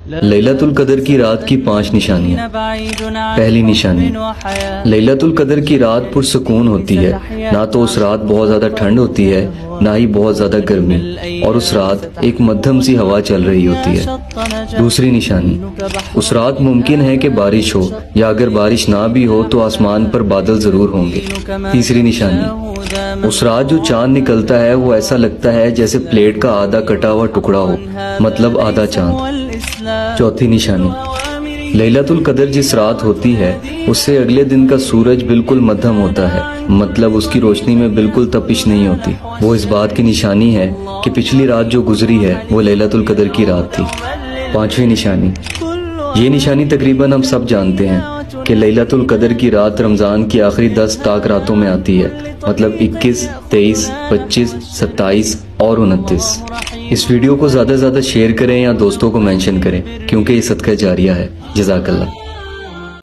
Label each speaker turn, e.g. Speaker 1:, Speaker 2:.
Speaker 1: لیلۃ القدر کی رات کی 5 نشانیاں۔ پہلی نشانی، لیلۃ القدر کی رات پرسکون ہوتی ہے، نہ تو اس رات بہت زیادہ ٹھنڈ ہوتی ہے نہ ہی بہت زیادہ گرمی، اور اس رات ایک مدھم سی ہوا چل رہی ہوتی ہے۔ دوسری نشانی، اس رات ممکن ہے کہ بارش ہو، یا اگر بارش نہ بھی ہو تو آسمان پر بادل ضرور ہوں گے۔ تیسری نشانی، اس رات جو چاند نکلتا ہے وہ ایسا لگتا ہے جیسے پلیٹ کا آدھا کٹا ہوا ٹکڑا ہو، مطلب آدھا چاند۔ چوتھی نشانی، لیلۃ القدر جس رات ہوتی ہے اس سے اگلے دن کا سورج بالکل مدھم ہوتا ہے، مطلب اس کی روشنی میں بالکل تپش نہیں ہوتی۔ وہ اس بات کی نشانی ہے کہ پچھلی رات جو گزری ہے وہ لیلۃ القدر کی رات تھی۔ پانچویں نشانی، یہ نشانی تقریباً ہم سب جانتے ہیں کہ لیلۃ القدر کی رات رمضان کی آخری 10 تاک راتوں میں آتی ہے، مطلب 21، 23، 25، 27 اور 29۔ اس ویڈیو کو زیادہ سے زیادہ شیئر کریں یا دوستوں کو مینشن کریں، کیونکہ یہ صدقہ جاریہ ہے۔ جزاک اللہ۔